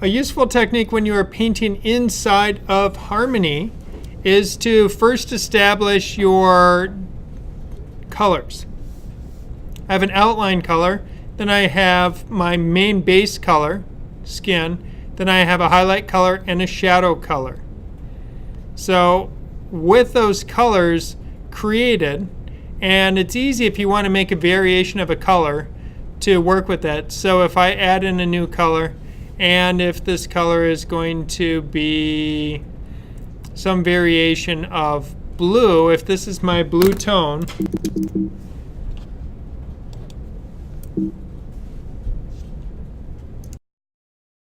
a useful technique when you are painting inside of Harmony is to first establish your colors. I have an outline color, then I have my main base color, skin, then I have a highlight color and a shadow color. So with those colors created, and it's easy if you want to make a variation of a color to work with that. So if I add in a new color, and if this color is going to be some variation of blue, if this is my blue tone,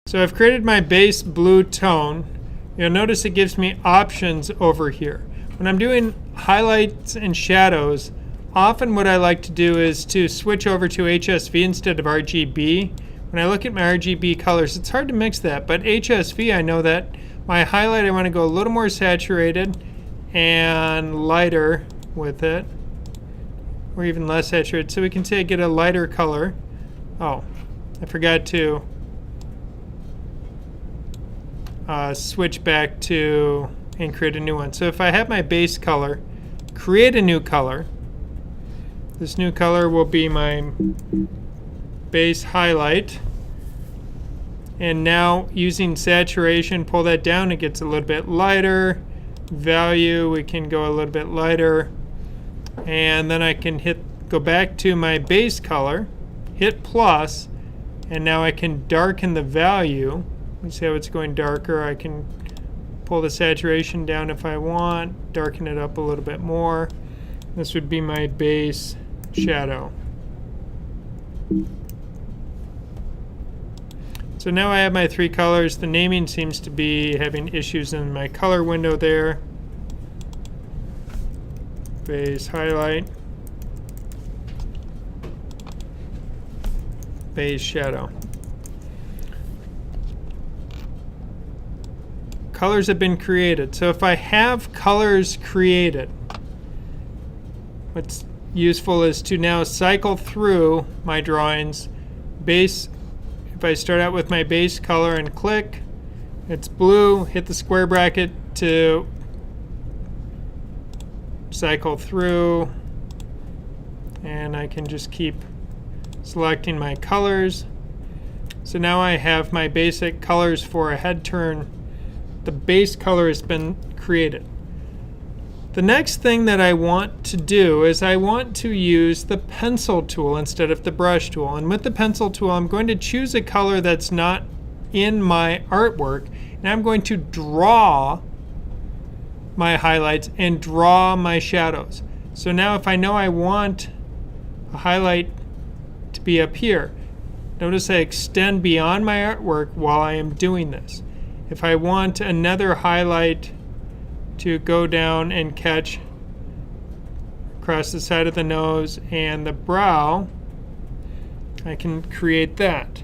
so I've created my base blue tone. You'll notice it gives me options over here. When I'm doing highlights and shadows, often what I like to do is to switch over to HSV instead of RGB. When I look at my RGB colors, it's hard to mix that, but HSV, I know that my highlight, I want to go a little more saturated and lighter with it, or even less saturated. So we can say I get a lighter color. Oh, I forgot to switch back to and create a new one. So if I have my base color, create a new color. This new color will be my base highlight. And now using saturation, pull that down, it gets a little bit lighter. Value, we can go a little bit lighter. And then I can go back to my base color, hit plus, and now I can darken the value. You see how it's going darker. I can pull the saturation down if I want, darken it up a little bit more. This would be my base shadow. So now I have my three colors. The naming seems to be having issues in my color window there. Base highlight. Base shadow. Colors have been created. So if I have colors created, what's useful is to now cycle through my drawings. Base, if I start out with my base color and click, it's blue, hit the square bracket to cycle through, and I can just keep selecting my colors. So now I have my basic colors for a head turn. The base color has been created. The next thing that I want to do is I want to use the pencil tool instead of the brush tool. And with the pencil tool, I'm going to choose a color that's not in my artwork, and I'm going to draw my highlights and draw my shadows. So now if I know I want a highlight to be up here, notice I extend beyond my artwork while I am doing this. If I want another highlight to go down and catch across the side of the nose and the brow, I can create that.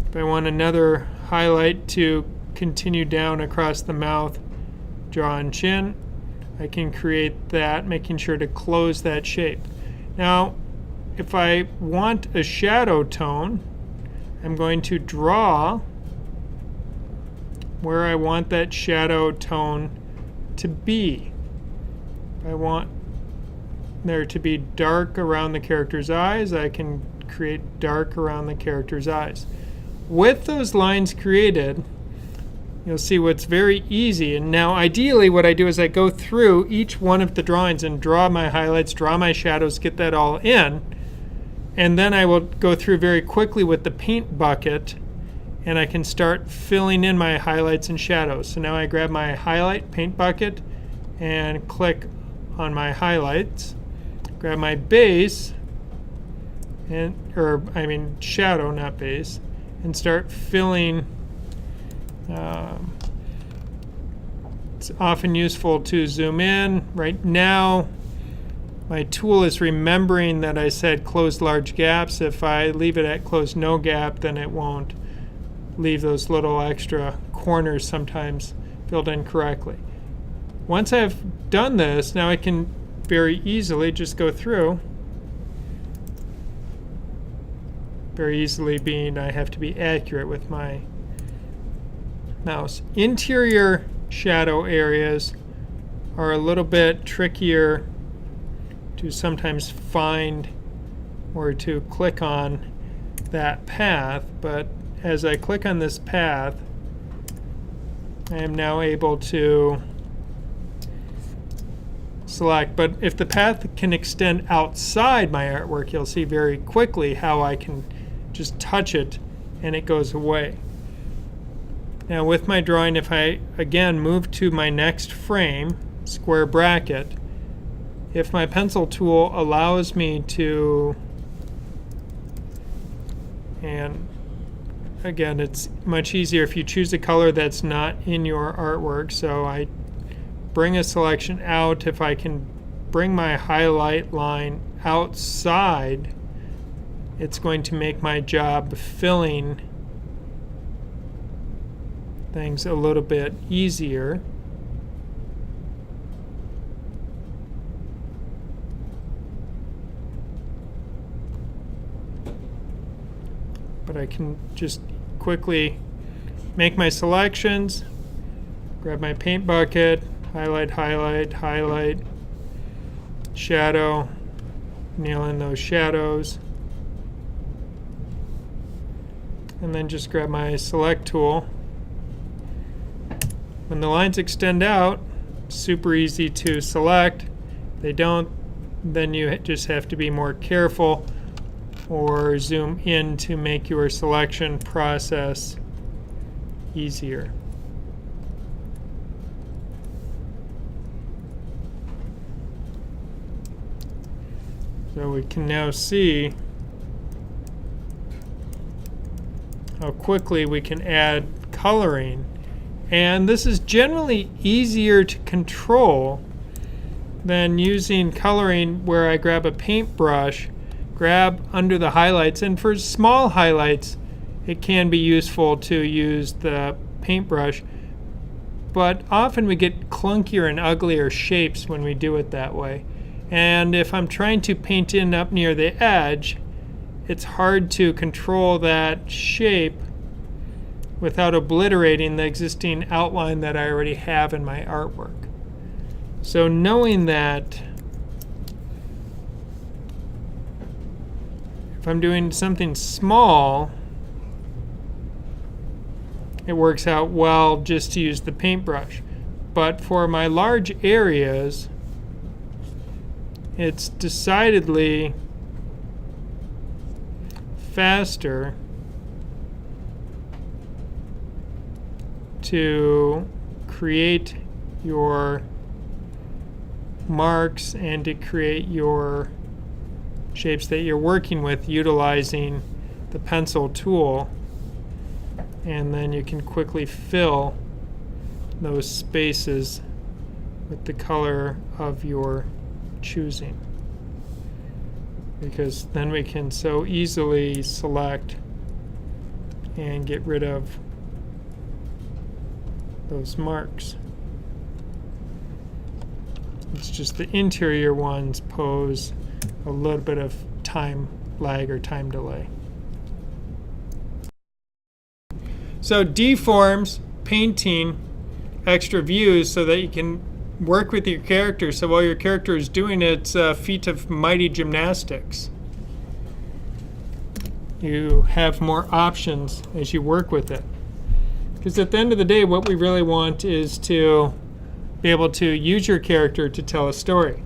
If I want another highlight to continue down across the mouth, jaw, and chin, I can create that, making sure to close that shape. Now, if I want a shadow tone, I'm going to draw where I want that shadow tone to be. If I want there to be dark around the character's eyes, I can create dark around the character's eyes. With those lines created, you'll see what's very easy. And now ideally what I do is I go through each one of the drawings and draw my highlights, draw my shadows, get that all in. And then I will go through very quickly with the paint bucket, and I can start filling in my highlights and shadows. So now I grab my highlight paint bucket and click on my highlights, grab my base, shadow, not base, and start filling. It's often useful to zoom in. Right now, my tool is remembering that I said close large gaps. If I leave it at close no gap, then it won't leave those little extra corners sometimes filled in correctly. Once I've done this, now I can very easily just go through. Very easily being I have to be accurate with my mouse. Interior shadow areas are a little bit trickier to sometimes find or to click on that path, but as I click on this path, I am now able to select. But if the path can extend outside my artwork, you'll see very quickly how I can just touch it and it goes away. Now with my drawing, if I again move to my next frame, square bracket, if my pencil tool allows me to, and again, it's much easier if you choose a color that's not in your artwork. So I bring a selection out. If I can bring my highlight line outside, it's going to make my job filling things a little bit easier. But I can just quickly make my selections, grab my paint bucket, highlight, highlight, highlight, shadow, nail in those shadows, and then just grab my select tool. When the lines extend out, super easy to select. If they don't, then you just have to be more careful or zoom in to make your selection process easier. So we can now see how quickly we can add coloring. And this is generally easier to control than using coloring where I grab a paintbrush, grab under the highlights, and for small highlights it can be useful to use the paintbrush, but often we get clunkier and uglier shapes when we do it that way. And if I'm trying to paint in up near the edge, it's hard to control that shape without obliterating the existing outline that I already have in my artwork. So knowing that, if I'm doing something small, it works out well just to use the paintbrush. But for my large areas, it's decidedly faster to create your marks and to create your shapes that you're working with utilizing the pencil tool, and then you can quickly fill those spaces with the color of your choosing, because then we can so easily select and get rid of those marks. It's just the interior ones pose a little bit of time lag or time delay. So deforms painting extra views so that you can work with your character. So while your character is doing it, it's a feat of mighty gymnastics. You have more options as you work with it. Because at the end of the day, what we really want is to be able to use your character to tell a story.